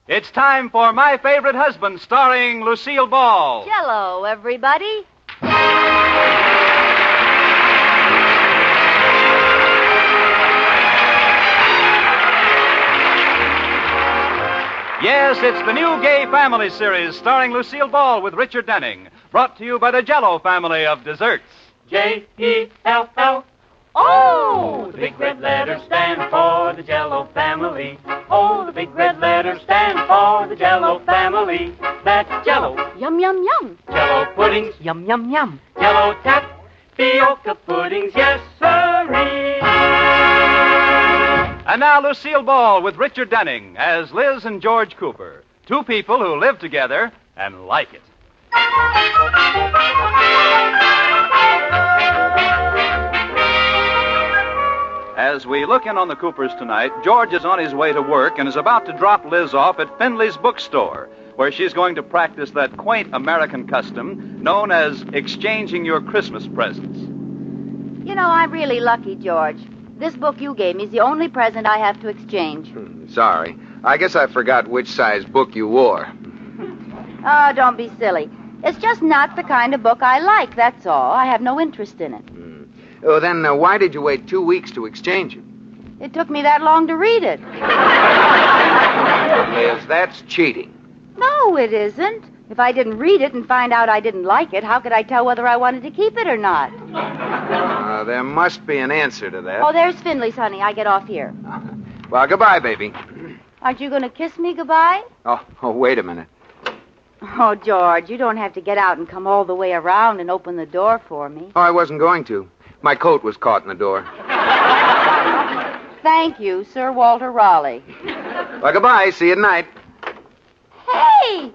It's time for My Favorite Husband, starring Lucille Ball. Jello, everybody. Yes, it's the new Gay Family series starring Lucille Ball with Richard Denning. Brought to you by the Jello family of desserts. J-E-L-L. Oh, the big red letters stand for the Jello family. Oh, the big red letters stand for the Jello family. That's Jello. Yum, yum, yum. Jello puddings. Yum, yum, yum. Jello tapioca puddings. Yes, sirree. And now Lucille Ball with Richard Denning as Liz and George Cooper. Two people who live together and like it. As we look in on the Coopers tonight, George is on his way to work and is about to drop Liz off at Findley's bookstore, where she's going to practice that quaint American custom known as exchanging your Christmas presents. You know, I'm really lucky, George. This book you gave me is the only present I have to exchange. Sorry. I guess I forgot which size book you wore. Oh, don't be silly. It's just not the kind of book I like, that's all. I have no interest in it. Oh, then why did you wait 2 weeks to exchange it? It took me that long to read it. Liz, that's cheating. No, it isn't. If I didn't read it and find out I didn't like it, how could I tell whether I wanted to keep it or not? There must be an answer to that. Oh, there's Findley's, honey. I get off here. Well, goodbye, baby. Aren't you going to kiss me goodbye? Oh, wait a minute. Oh, George, you don't have to get out and come all the way around and open the door for me. Oh, I wasn't going to. My coat was caught in the door. Thank you, Sir Walter Raleigh. Well, goodbye. See you tonight. Hey!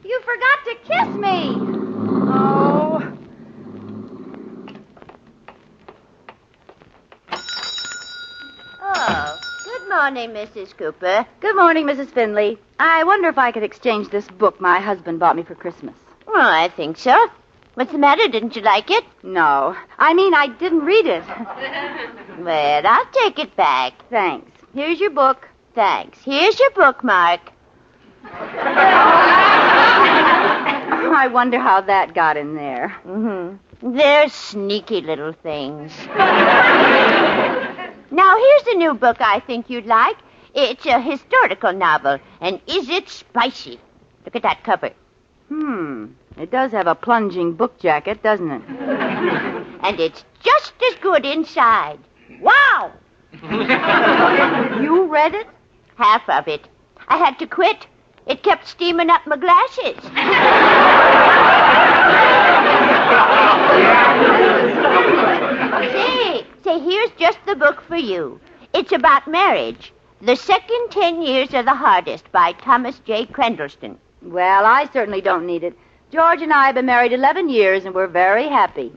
You forgot to kiss me! Oh. Oh, good morning, Mrs. Cooper. Good morning, Mrs. Findley. I wonder if I could exchange this book my husband bought me for Christmas. Oh, I think so. What's the matter? Didn't you like it? No. I mean, I didn't read it. Well, I'll take it back. Thanks. Here's your book. Thanks. Here's your bookmark. I wonder how that got in there. Mm-hmm. They're sneaky little things. Now, here's a new book I think you'd like. It's a historical novel, and is it spicy? Look at that cover. It does have a plunging book jacket, doesn't it? And it's just as good inside. Wow! You read it? Half of it. I had to quit. It kept steaming up my glasses. Say, here's just the book for you. It's about marriage. The Second 10 Years Are the Hardest by Thomas J. Crendelston. Well, I certainly don't need it. George and I have been married 11 years, and we're very happy.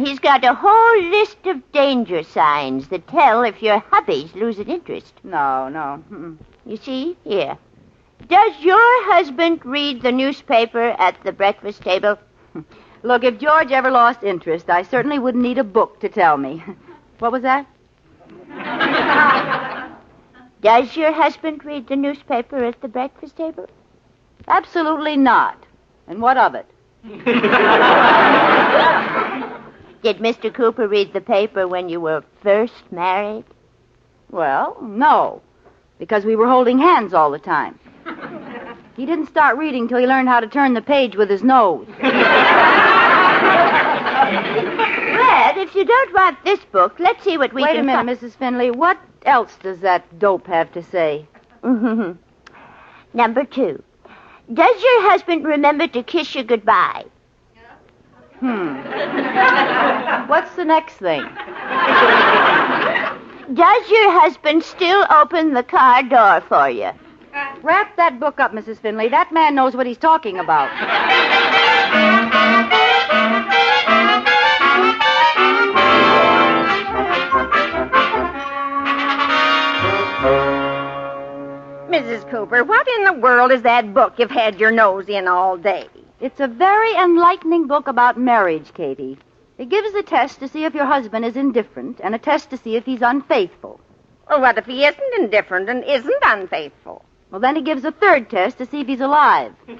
He's got a whole list of danger signs that tell if your hubby's losing interest. No. You see? Here. Does your husband read the newspaper at the breakfast table? Look, if George ever lost interest, I certainly wouldn't need a book to tell me. What was that? Does your husband read the newspaper at the breakfast table? Absolutely not. And what of it? Did Mr. Cooper read the paper when you were first married? Well, no, because we were holding hands all the time. He didn't start reading till he learned how to turn the page with his nose. Well, if you don't want this book, let's see what we Wait can... a minute, Mrs. Findley. What else does that dope have to say? Number 2. Does your husband remember to kiss you goodbye? What's the next thing? Does your husband still open the car door for you? Wrap that book up, Mrs. Findley. That man knows what he's talking about. Mrs. Cooper, what in the world is that book you've had your nose in all day? It's a very enlightening book about marriage, Katie. It gives a test to see if your husband is indifferent and a test to see if he's unfaithful. Well, what if he isn't indifferent and isn't unfaithful? Well, then he gives a third test to see if he's alive. You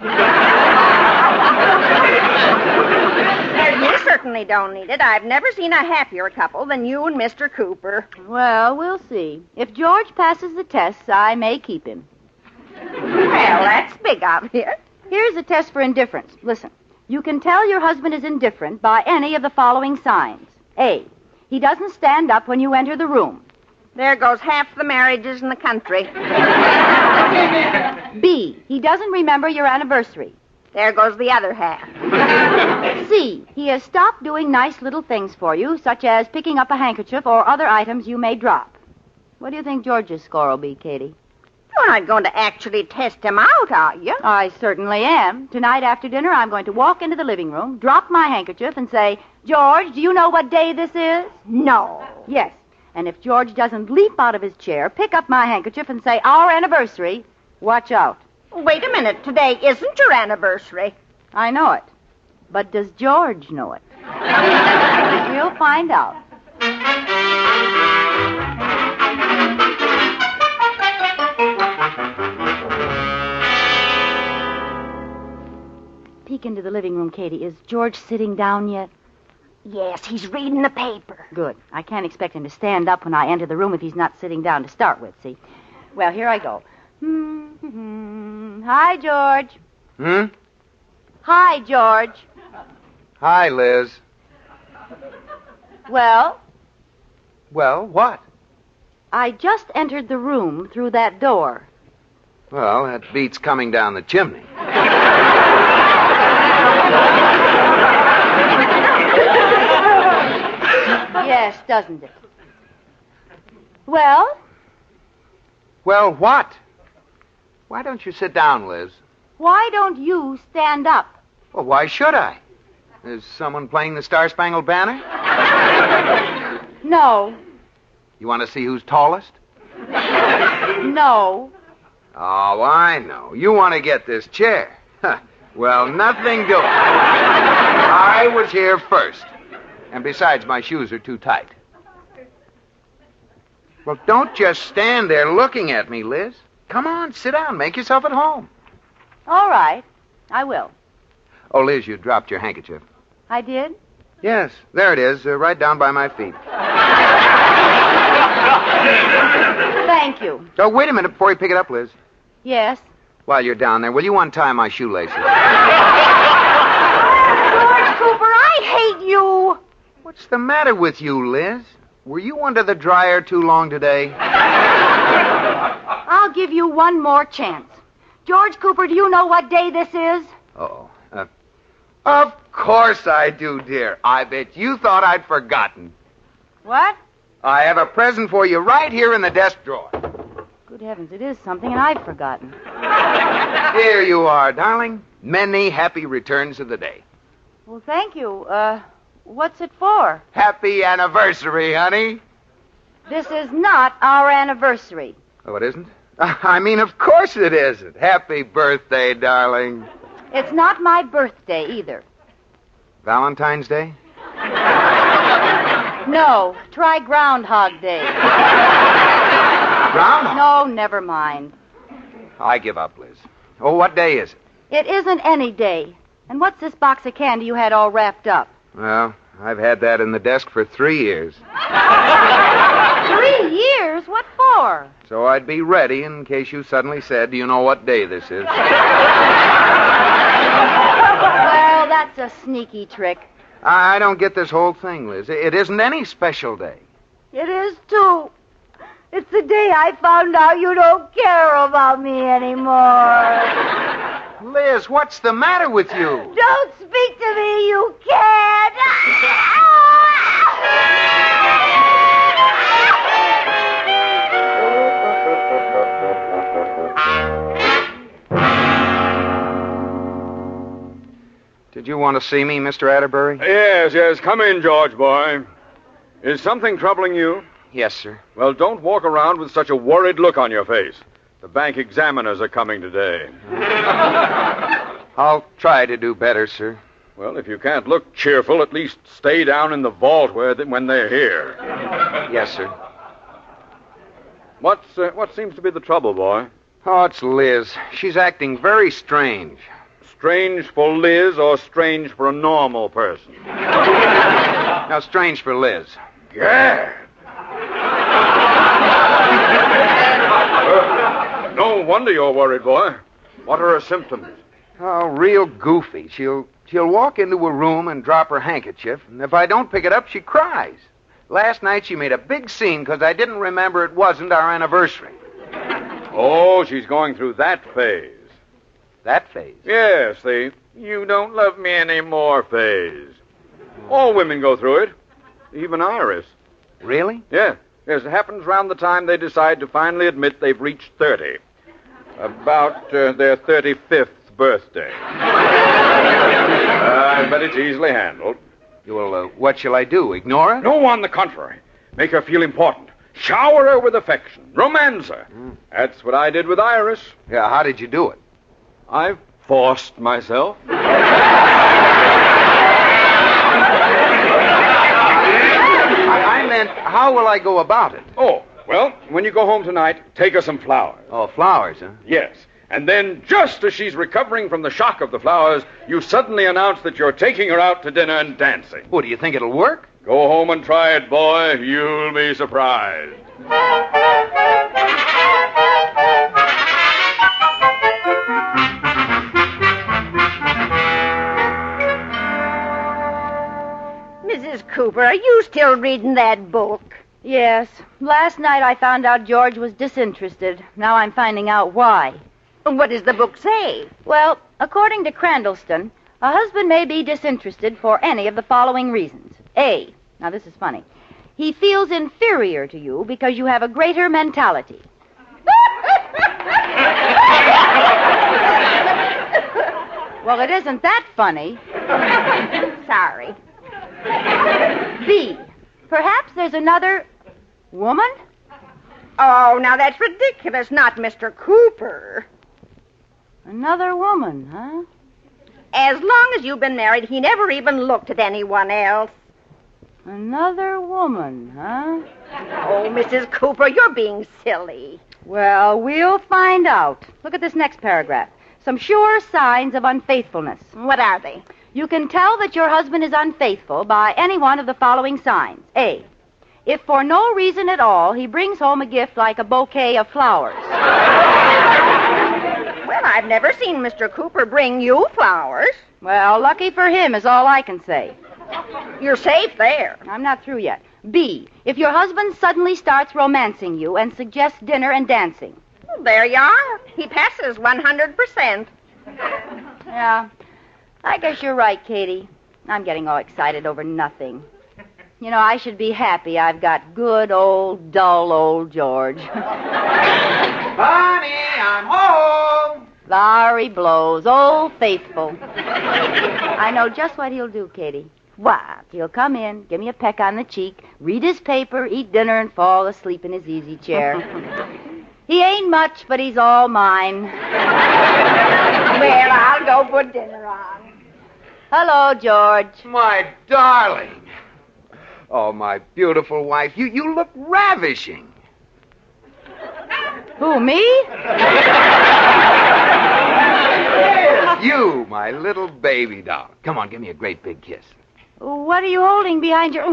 certainly don't need it. I've never seen a happier couple than you and Mr. Cooper. Well, we'll see. If George passes the tests, I may keep him. Well, that's big of you. Here's a test for indifference. Listen. You can tell your husband is indifferent by any of the following signs. A, he doesn't stand up when you enter the room. There goes half the marriages in the country. B, he doesn't remember your anniversary. There goes the other half. C, he has stopped doing nice little things for you, such as picking up a handkerchief or other items you may drop. What do you think George's score will be, Katie? You're not going to actually test him out, are you? I certainly am. Tonight after dinner, I'm going to walk into the living room, drop my handkerchief, and say, George, do you know what day this is? No. Yes. And if George doesn't leap out of his chair, pick up my handkerchief, and say, our anniversary, watch out. Wait a minute. Today isn't your anniversary. I know it. But does George know it? We'll find out. Peek into the living room, Katie. Is George sitting down yet? Yes, he's reading the paper. Good. I can't expect him to stand up when I enter the room if he's not sitting down to start with, see? Well, here I go. Hi, George. Hi, George. Hi, Liz. Well? Well, what? I just entered the room through that door. Well, that beats coming down the chimney. Yes, doesn't it? Well? Well, what? Why don't you sit down, Liz? Why don't you stand up? Well, why should I? Is someone playing the Star-Spangled Banner? No. You want to see who's tallest? No. Oh, I know. You want to get this chair. Well, nothing doing. I was here first. And besides, my shoes are too tight. Well, don't just stand there looking at me, Liz. Come on, sit down. Make yourself at home. All right. I will. Oh, Liz, you dropped your handkerchief. I did? Yes, there it is, right down by my feet. Thank you. Oh, wait a minute before you pick it up, Liz. Yes. While you're down there, will you untie my shoelaces? George Cooper, I hate you. What's the matter with you, Liz? Were you under the dryer too long today? I'll give you one more chance. George Cooper, do you know what day this is? Uh-oh. Of course I do, dear. I bet you thought I'd forgotten. What? I have a present for you right here in the desk drawer. Good heavens, it is something, and I've forgotten. Here you are, darling. Many happy returns of the day. Well, thank you. What's it for? Happy anniversary, honey. This is not our anniversary. Oh, it isn't? I mean, of course it isn't. Happy birthday, darling. It's not my birthday, either. Valentine's Day? No, try Groundhog Day. Groundhog? No, never mind. I give up, Liz. Oh, what day is it? It isn't any day. And what's this box of candy you had all wrapped up? Well, I've had that in the desk for 3 years. 3 years? What for? So I'd be ready in case you suddenly said, do you know what day this is? Well, that's a sneaky trick. I don't get this whole thing, Liz. It isn't any special day. It is, too. It's the day I found out you don't care about me anymore. Liz, what's the matter with you? Don't speak to me, you can't. Did you want to see me, Mr. Atterbury? Yes. Come in, George boy. Is something troubling you? Yes, sir. Well, don't walk around with such a worried look on your face. The bank examiners are coming today. I'll try to do better, sir. Well, if you can't look cheerful, at least stay down in the vault when they're here. Yes, sir. What seems to be the trouble, boy? Oh, it's Liz. She's acting very strange. Strange for Liz or strange for a normal person? Now, strange for Liz. Yeah. No wonder you're worried, boy. What are her symptoms? Oh, real goofy. She'll walk into a room and drop her handkerchief, and if I don't pick it up, she cries. Last night she made a big scene because I didn't remember it wasn't our anniversary. Oh, she's going through that phase. That phase? Yes, the you don't love me anymore phase. All women go through it. Even Iris. Really? Yeah. Yes, it happens around the time they decide to finally admit they've reached 30. About their 35th birthday. But it's easily handled. Well, what shall I do? Ignore her? No, on the contrary. Make her feel important. Shower her with affection. Romance her. That's what I did with Iris. Yeah, how did you do it? I forced myself. I meant, how will I go about it? Oh, well, when you go home tonight, take her some flowers. Oh, flowers, huh? Yes. And then, just as she's recovering from the shock of the flowers, you suddenly announce that you're taking her out to dinner and dancing. Well, do you think it'll work? Go home and try it, boy. You'll be surprised. Mrs. Cooper, are you still reading that book? Yes. Last night I found out George was disinterested. Now I'm finding out why. What does the book say? Well, according to Crandallston, a husband may be disinterested for any of the following reasons. A, now this is funny, he feels inferior to you because you have a greater mentality. Well, it isn't that funny. Sorry. B, perhaps there's another woman? Oh, now that's ridiculous. Not Mr. Cooper. Another woman, huh? As long as you've been married, he never even looked at anyone else. Another woman, huh? Oh, Mrs. Cooper, you're being silly. Well, we'll find out. Look at this next paragraph. Some sure signs of unfaithfulness. What are they? You can tell that your husband is unfaithful by any one of the following signs. A, if for no reason at all he brings home a gift like a bouquet of flowers. Well, I've never seen Mr. Cooper bring you flowers. Well, lucky for him is all I can say. You're safe there. I'm not through yet. B, if your husband suddenly starts romancing you and suggests dinner and dancing. Well, there you are. He passes 100%. Yeah, I guess you're right, Katie. I'm getting all excited over nothing. You know, I should be happy I've got good old, dull old George. Honey, I'm home. Larry blows, old faithful. I know just what he'll do, Katie. What? He'll come in, give me a peck on the cheek, read his paper, eat dinner, and fall asleep in his easy chair. He ain't much, but he's all mine. Well, I'll go put dinner on. Hello, George. My darling. Oh, my beautiful wife. You look ravishing. Who, me? You, my little baby doll. Come on, give me a great big kiss. What are you holding behind your...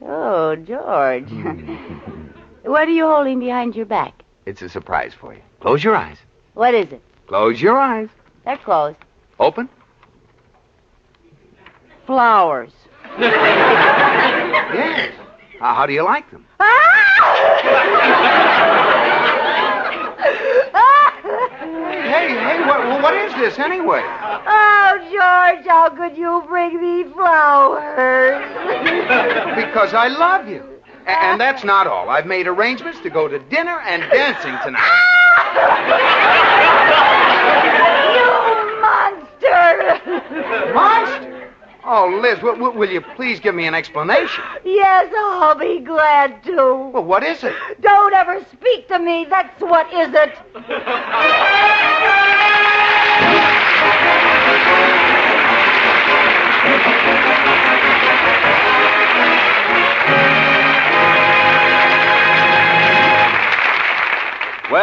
Oh, George. What are you holding behind your back? It's a surprise for you. Close your eyes. What is it? Close your eyes. They're closed. Open. Flowers. Yes. How do you like them? Hey, what is this anyway? Oh, George, how could you bring me flowers? Because I love you. And that's not all. I've made arrangements to go to dinner and dancing tonight. You monster! Monster? Oh, Liz, will you please give me an explanation? Yes, I'll be glad to. Well, what is it? Don't ever speak to me. That's what is it.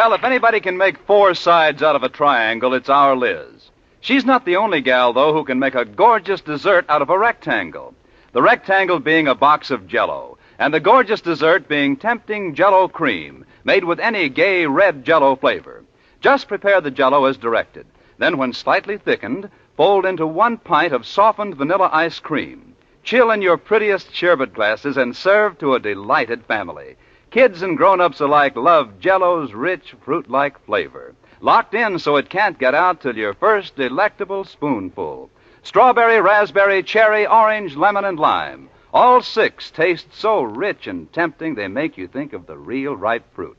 Well, if anybody can make 4 sides out of a triangle, it's our Liz. She's not the only gal, though, who can make a gorgeous dessert out of a rectangle. The rectangle being a box of Jell-O, and the gorgeous dessert being tempting Jell-O cream, made with any gay red Jell-O flavor. Just prepare the Jell-O as directed. Then, when slightly thickened, fold into 1 pint of softened vanilla ice cream. Chill in your prettiest sherbet glasses and serve to a delighted family. Kids and grown-ups alike love Jell-O's rich, fruit-like flavor. Locked in so it can't get out till your first delectable spoonful. Strawberry, raspberry, cherry, orange, lemon, and lime. All 6 taste so rich and tempting they make you think of the real ripe fruit.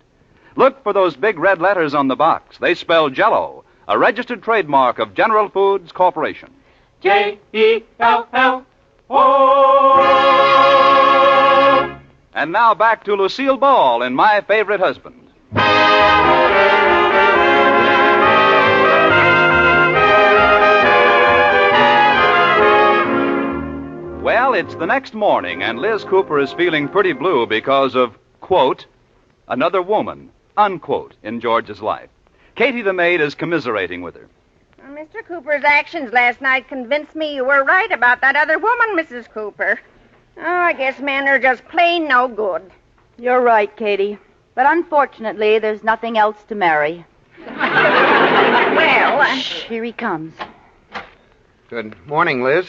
Look for those big red letters on the box. They spell Jell-O, a registered trademark of General Foods Corporation. Jell-O. And now back to Lucille Ball in My Favorite Husband. Well, it's the next morning, and Liz Cooper is feeling pretty blue because of, quote, another woman, unquote, in George's life. Katie the maid is commiserating with her. Mr. Cooper's actions last night convinced me you were right about that other woman, Mrs. Cooper. Oh, I guess men are just plain no good. You're right, Katie. But unfortunately, there's nothing else to marry. Well, Shh, here he comes. Good morning, Liz.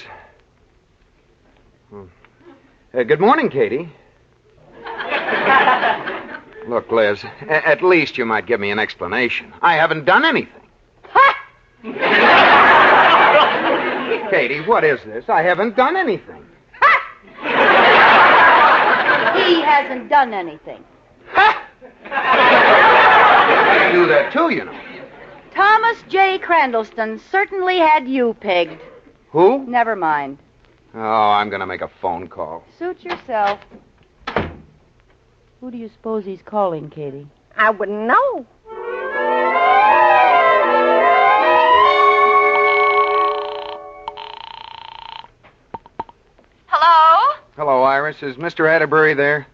Good morning, Katie. Look, Liz, at least you might give me an explanation. I haven't done anything. Katie, what is this? I haven't done anything. He hasn't done anything. I do that too, you know. Thomas J. Crandallston certainly had you pegged. Who? Never mind. Oh, I'm going to make a phone call. Suit yourself. Who do you suppose he's calling, Katie? I wouldn't know. Hello? Hello, Iris. Is Mr. Atterbury there?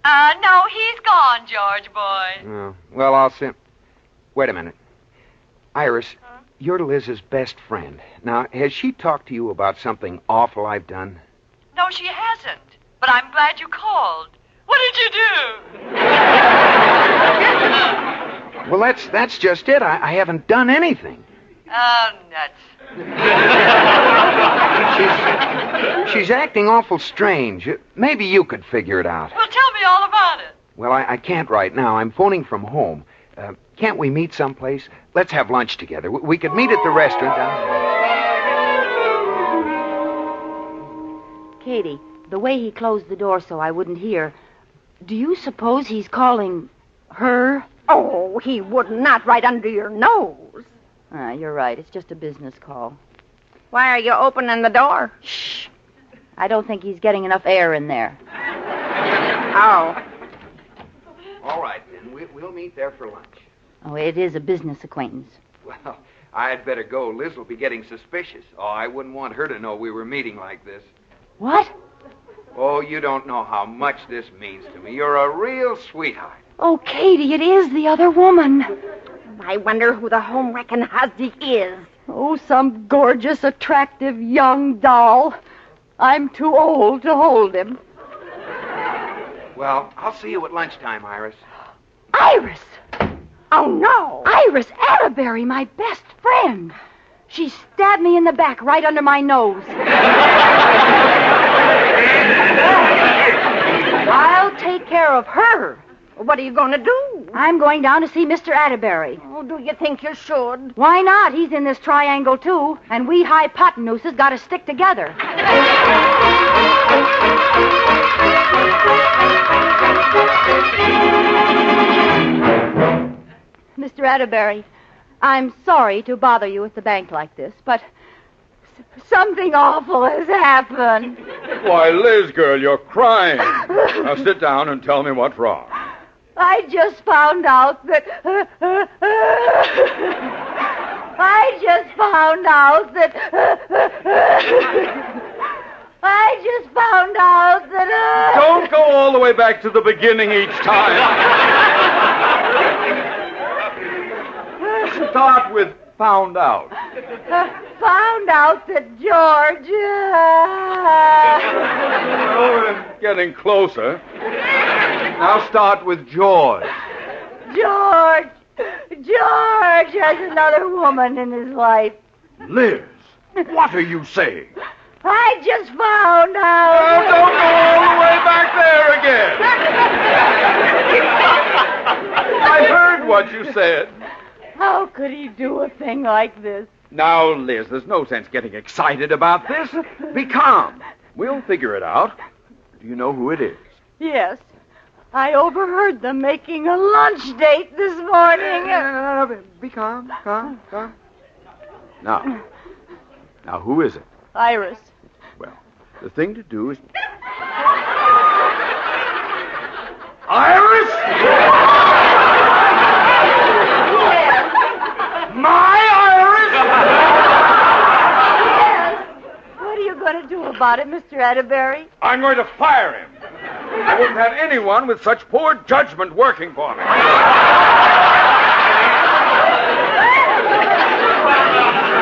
No, he's gone, George boy. Oh, well, I'll see. Wait a minute. Iris, you're Liz's best friend. Now, has she talked to you about something awful I've done? No, she hasn't. But I'm glad you called. What did you do? Well, that's just it. I haven't done anything. Oh, nuts. She's acting awful strange. Maybe you could figure it out. Well, tell me all about it. Well, I can't right now. I'm phoning from home. Can't we meet someplace? Let's have lunch together. We could meet at the restaurant down there. Katie, the way he closed the door so I wouldn't hear, do you suppose he's calling her? Oh, he would not right under your nose. You're right. It's just a business call. Why are you opening the door? Shh. I don't think he's getting enough air in there. Oh. All right, then. We'll meet there for lunch. Oh, it is a business acquaintance. Well, I'd better go. Liz will be getting suspicious. Oh, I wouldn't want her to know we were meeting like this. What? Oh, you don't know how much this means to me. You're a real sweetheart. Oh, Katie, it is the other woman. I wonder who the home-wrecking husband is. Oh, some gorgeous, attractive young doll. I'm too old to hold him. Well, I'll see you at lunchtime, Iris. Iris! Oh, no. Iris Atterbury, my best friend. She stabbed me in the back right under my nose. I'll take care of her. What are you going to do? I'm going down to see Mr. Atterbury. Oh, do you think you should? Why not? He's in this triangle, too. And we hypotenuses got to stick together. Mr. Atterbury, I'm sorry to bother you at the bank like this, but something awful has happened. Why, Liz, girl, you're crying. Now sit down and tell me what's wrong. I just found out that... Don't go all the way back to the beginning each time. start with found out. Found out that George... Oh, it's getting closer. Now start with George. George has another woman in his life. Liz, what are you saying? I just found out. Oh, don't go all the way back there again. I heard what you said. How could he do a thing like this? Now, Liz, there's no sense getting excited about this. Be calm. We'll figure it out. Do you know who it is? Yes. I overheard them making a lunch date this morning. No. Be calm. Now, who is it? Iris. Well, the thing to do is... Iris? Yes. My Iris? Yes. What are you going to do about it, Mr. Atterbury? I'm going to fire him. I wouldn't have anyone with such poor judgment working for me.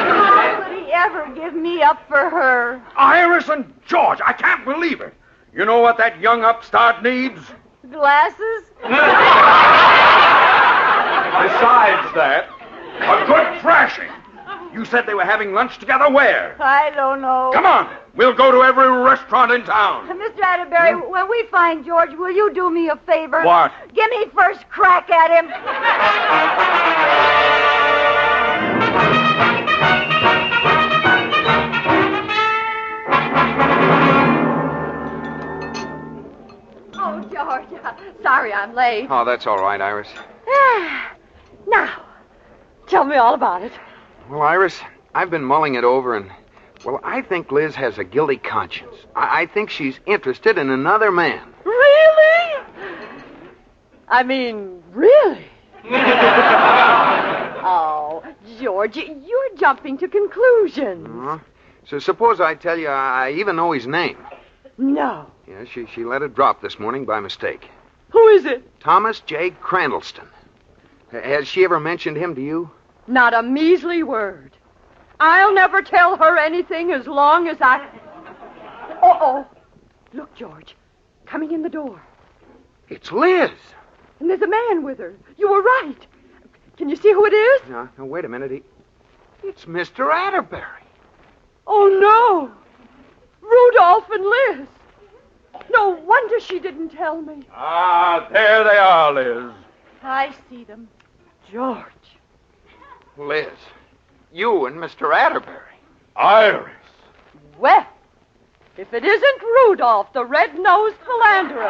How could he ever give me up for her? Iris and George, I can't believe it. You know what that young upstart needs? Glasses? Besides that, a good thrashing. You said they were having lunch together where? I don't know. Come on. We'll go to every restaurant in town. Mr. Atterbury, when we find George, will you do me a favor? What? Give me first crack at him. Oh, George, sorry I'm late. Oh, that's all right, Iris. Now, tell me all about it. Well, Iris, I've been mulling it over, and, well, I think Liz has a guilty conscience. I think she's interested in another man. Really? I mean, really? Oh, George, you're jumping to conclusions. So suppose I tell you I even know his name. No. Yeah, she let it drop this morning by mistake. Who is it? Thomas J. Crandallston. Has she ever mentioned him to you? Not a measly word. I'll never tell her anything as long as I... Uh-oh. Look, George. Coming in the door. It's Liz. And there's a man with her. You were right. Can you see who it is? No, wait a minute. It's Mr. Atterbury. Oh, no. Rudolph and Liz. No wonder she didn't tell me. Ah, there they are, Liz. I see them. George. Liz, you and Mr. Atterbury. Iris. Well, if it isn't Rudolph, the red-nosed philanderer.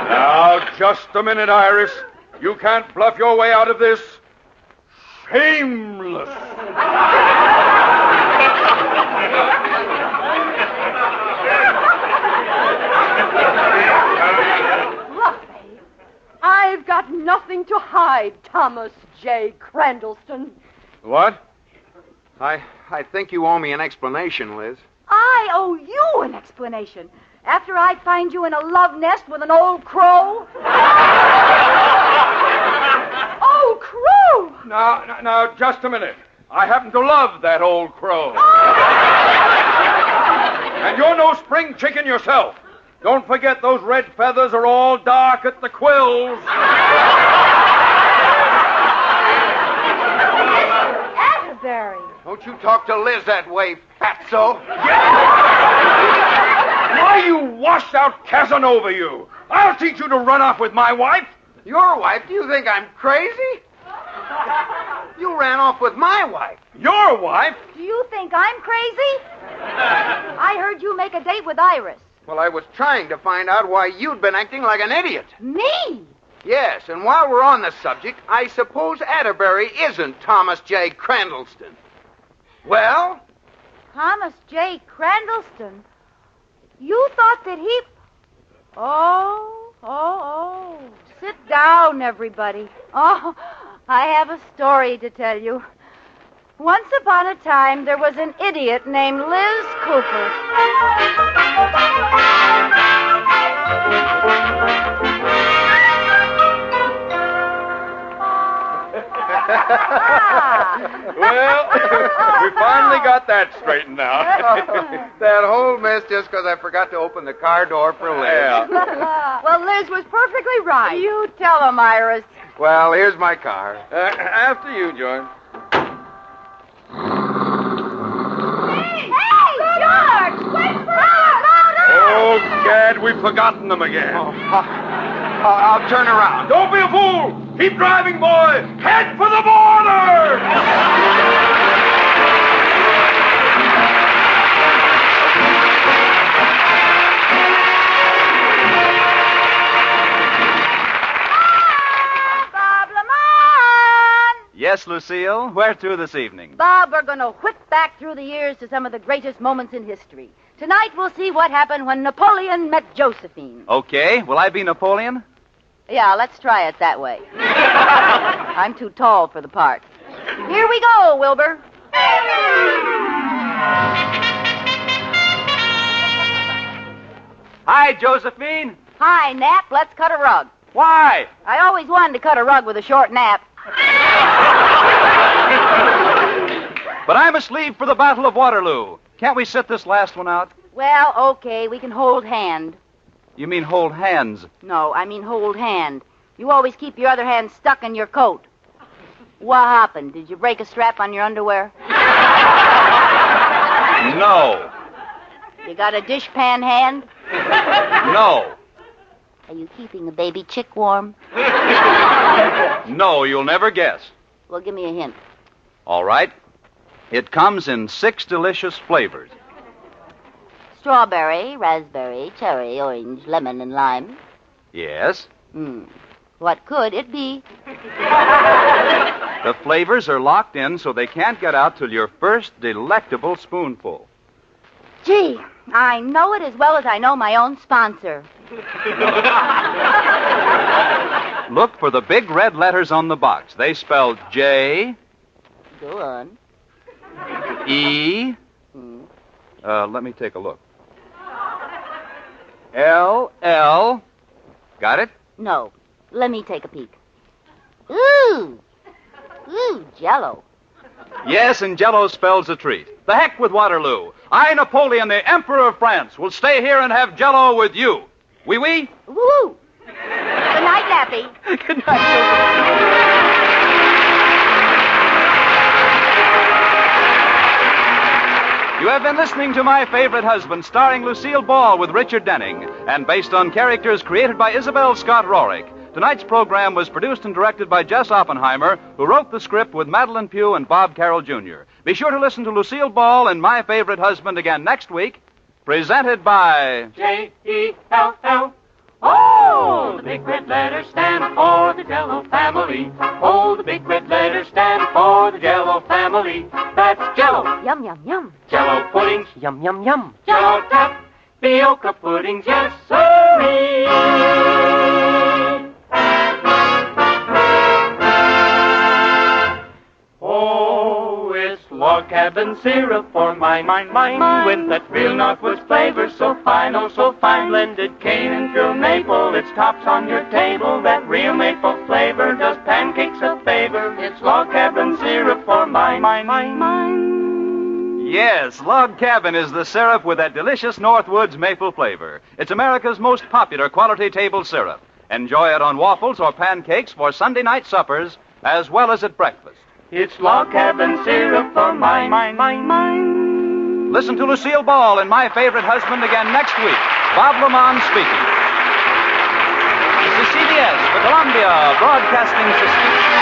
Now, just a minute, Iris. You can't bluff your way out of this. Shameless. Fluffy, I've got nothing to hide, Thomas J. Crandallston. What? I think you owe me an explanation, Liz. I owe you an explanation. After I find you in a love nest with an old crow. Old crow! Now, just a minute. I happen to love that old crow. And you're no spring chicken yourself. Don't forget those red feathers are all dark at the quills. Atterbury. Don't you talk to Liz that way, fatso. Why, you washed-out Casanova, you. I'll teach you to run off with my wife. Your wife? Do you think I'm crazy? You ran off with my wife. Your wife? Do you think I'm crazy? I heard you make a date with Iris. Well, I was trying to find out why you'd been acting like an idiot. Me? Yes, and while we're on the subject, I suppose Atterbury isn't Thomas J. Crandallston. Well? Thomas J. Crandallston? You thought that he... Oh. Sit down, everybody. Oh, I have a story to tell you. Once upon a time, there was an idiot named Liz Cooper. Well, we finally got that straightened out. That whole mess just because I forgot to open the car door for Liz. Yeah. Well, Liz was perfectly right. You tell him, Iris. Well, here's my car. After you, George. Hey, George! Wait for us! Oh, Gad, we've forgotten them again. I'll turn around. Don't be a fool! Keep driving, boy! Head for the border! Bob Lamont! Yes, Lucille. Where to this evening? Bob, we're going to whip back through the years to some of the greatest moments in history. Tonight we'll see what happened when Napoleon met Josephine. Okay. Will I be Napoleon? Yeah, let's try it that way. I'm too tall for the part. Here we go, Wilbur. Hi, Josephine. Hi, Nap. Let's cut a rug. Why? I always wanted to cut a rug with a short nap. But I must leave for the Battle of Waterloo. Can't we sit this last one out? Well, okay, we can hold hand. You mean hold hands? No, I mean hold hand. You always keep your other hand stuck in your coat. What happened? Did you break a strap on your underwear? No. You got a dishpan hand? No. Are you keeping a baby chick warm? No, you'll never guess. Well, give me a hint. All right. It comes in 6 delicious flavors. Strawberry, raspberry, cherry, orange, lemon, and lime. Yes. What could it be? The flavors are locked in so they can't get out till your first delectable spoonful. Gee, I know it as well as I know my own sponsor. Look for the big red letters on the box. They spell J. Go on. E. Let me take a look. L. Got it? No. Let me take a peek. Ooh, Jell-O. Yes, and Jell-O spells a treat. The heck with Waterloo. I, Napoleon, the Emperor of France, will stay here and have Jell-O with you. Oui, oui? Woo! Good night, Lappy. Good night. You have been listening to My Favorite Husband, starring Lucille Ball with Richard Denning, and based on characters created by Isabel Scott Rorick. Tonight's program was produced and directed by Jess Oppenheimer, who wrote the script with Madeline Pugh and Bob Carroll, Jr. Be sure to listen to Lucille Ball and My Favorite Husband again next week, presented by J-E-L-L. Oh, the big red letters stand for the Jell-O family. Oh, the big red letters stand for the Jell-O family. That's Jell-O. Yum, yum, yum. Jell-O puddings. Yum, yum, yum. Jell-O tapioca puddings. Yes, sirree. Oh, it's log cabin syrup for mine, with that real Northwoods flavor so fine, oh so fine, blended cane and true maple. It's tops on your table. That real maple flavor does pancakes a favor. It's log cabin syrup for mine. Yes, Log Cabin is the syrup with that delicious Northwoods maple flavor. It's America's most popular quality table syrup. Enjoy it on waffles or pancakes for Sunday night suppers, as well as at breakfast. It's log cabin syrup for mine. Listen to Lucille Ball and My Favorite Husband again next week. Bob Lamont speaking. This is CBS, the Columbia Broadcasting System.